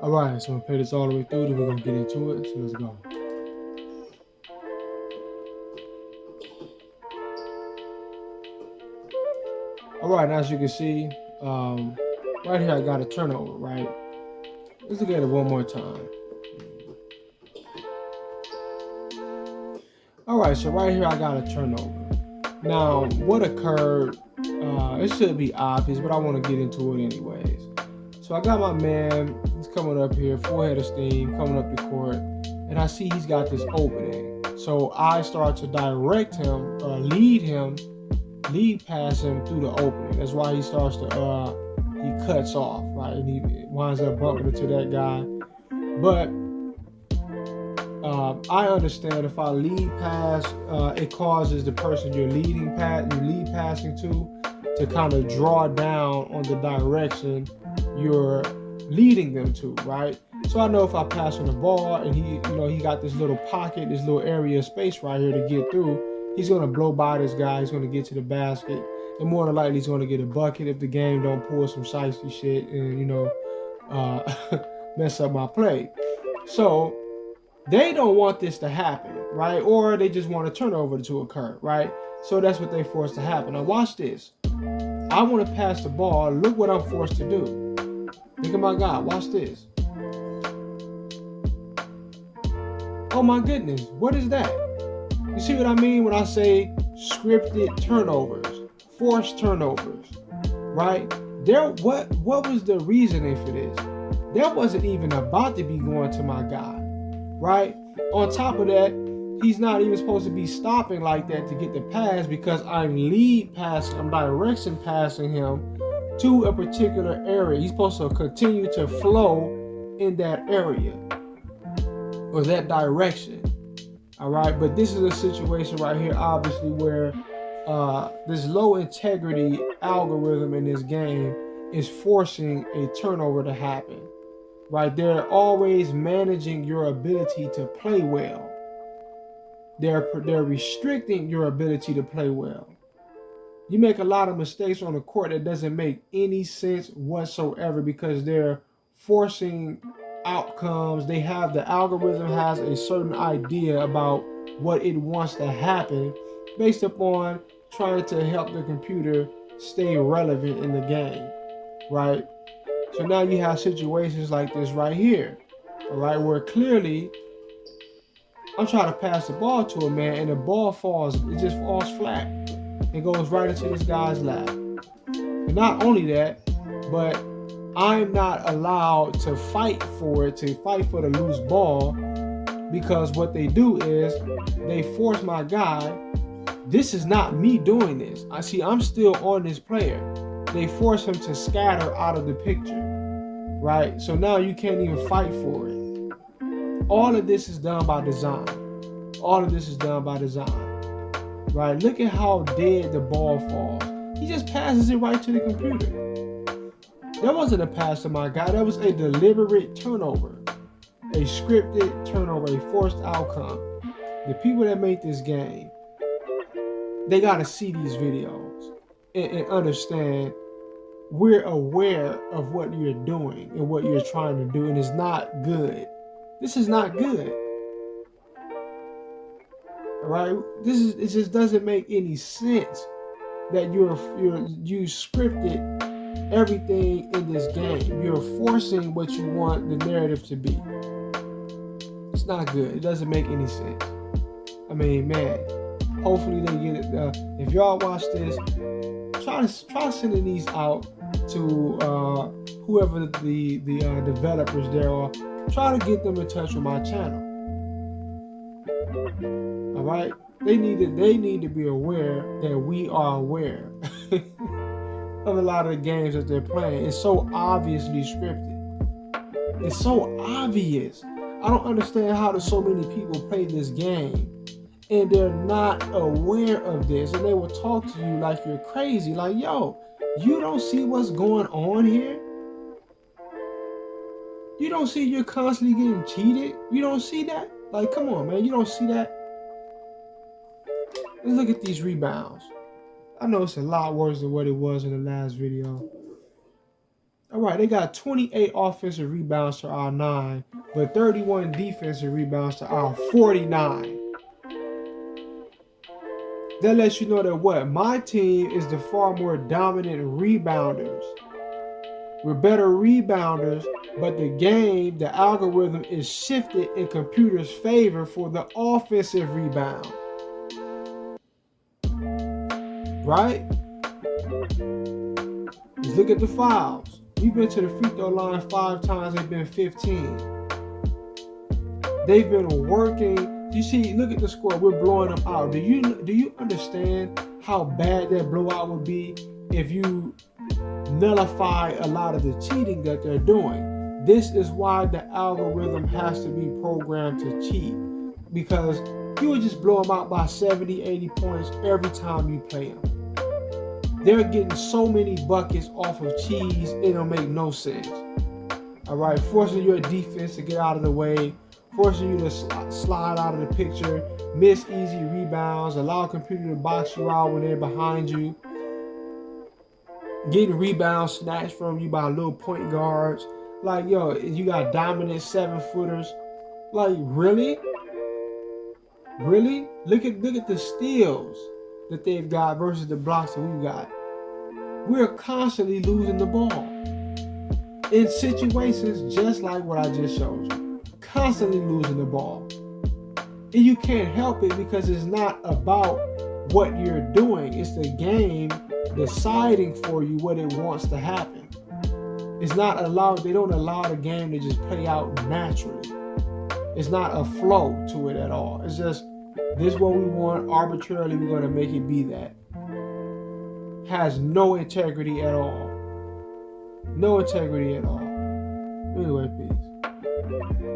All right, so I'm gonna play this all the way through, then we're gonna get into it. So let's go. All right, now as you can see, right here I got a turnover, right? Let's look at it one more time. All right, so right here I got a turnover. Now, what occurred, it should be obvious, but I want to get into it anyways. So I got my man, he's coming up here, full head of steam, coming up the court, and I see he's got this opening. So I start to direct him, lead pass him through the opening. That's why he starts to, he cuts off, right? And he winds up bumping into that guy. But I understand if I lead pass, it causes the person you lead passing to kind of draw down on the direction you're leading them to, right? So I know if I pass on the ball and he got this little pocket, this little area of space right here to get through, he's gonna blow by this guy. He's gonna get to the basket, and more than likely he's gonna get a bucket if the game don't pull some shiesty shit and mess up my play. So they don't want this to happen, right? Or they just want a turnover to occur, right? So that's what they force to happen. Now watch this. I want to pass the ball. Look what I'm forced to do. Look at my God. Watch this. Oh my goodness. What is that? You see what I mean when I say scripted turnovers, forced turnovers, right? What was the reasoning for this? That wasn't even about to be going to my guy. Right? On top of that, he's not even supposed to be stopping like that to get the pass because I'm direction passing him to a particular area. He's supposed to continue to flow in that area or that direction. All right, but this is a situation right here, obviously, where this low integrity algorithm in this game is forcing a turnover to happen. Right? They're always managing your ability to play well. They're restricting your ability to play well. You make a lot of mistakes on the court that doesn't make any sense whatsoever because they're forcing outcomes. The algorithm has a certain idea about what it wants to happen based upon trying to help the computer stay relevant in the game, right? So now you have situations like this right here, all right, where clearly I'm trying to pass the ball to a man and the ball just falls flat. It goes right into this guy's lap. And not only that, but I'm not allowed to fight for the loose ball because what they do is they force my guy. This is not me doing this. I'm still on this player. They force him to scatter out of the picture, right? So now you can't even fight for it. All of this is done by design. Right? Look at how dead the ball falls. He just passes it right to the computer. That wasn't a pass to my guy. That was a deliberate turnover, a scripted turnover, a forced outcome. The people that make this game, they got to see these videos and understand we're aware of what you're doing and what you're trying to do, and it's not good. This is not good. All right? It just doesn't make any sense that you scripted everything in this game. You're forcing what you want the narrative to be. It's not good. It doesn't make any sense. I mean, man, hopefully they get it. If y'all watch this, try sending these out to whoever the developers there are. Try to get them in touch with my channel. All right, they need to be aware that we are aware of a lot of the games that they're playing. It's so obviously scripted. It's so obvious. I don't understand how there's so many people play this game and they're not aware of this, and they will talk to you like you're crazy. Like, yo, you don't see what's going on here? You don't see you're constantly getting cheated? You don't see that? Like, come on, man. You don't see that? Let's look at these rebounds. I know it's a lot worse than what it was in the last video. All right, they got 28 offensive rebounds to our 9, but 31 defensive rebounds to our 49. That lets you know that what? My team is the far more dominant rebounders. We're better rebounders, but the game, the algorithm is shifted in computers' favor for the offensive rebound. Right? Just look at the fouls. We've been to the free throw line 5 times, they've been 15. They've been working. You see, look at the score. We're blowing them out. Do you understand how bad that blowout would be if you nullify a lot of the cheating that they're doing? This is why the algorithm has to be programmed to cheat, because you would just blow them out by 70, 80 points every time you play them. They're getting so many buckets off of cheese, it don't make no sense. All right, forcing your defense to get out of the way, forcing you to slide out of the picture, miss easy rebounds, allow a computer to box you out when they're behind you, getting rebounds snatched from you by little point guards. Like, yo, you got dominant 7-footers. Like, really? Really? Look at the steals that they've got versus the blocks that we've got. We're constantly losing the ball in situations just like what I just showed you. Constantly losing the ball. And you can't help it because it's not about what you're doing. It's the game deciding for you what it wants to happen. It's not allowed, they don't allow the game to just play out naturally. It's not a flow to it at all. It's just, this is what we want, arbitrarily we're going to make it be that. Has no integrity at all. No integrity at all. Anyway, peace.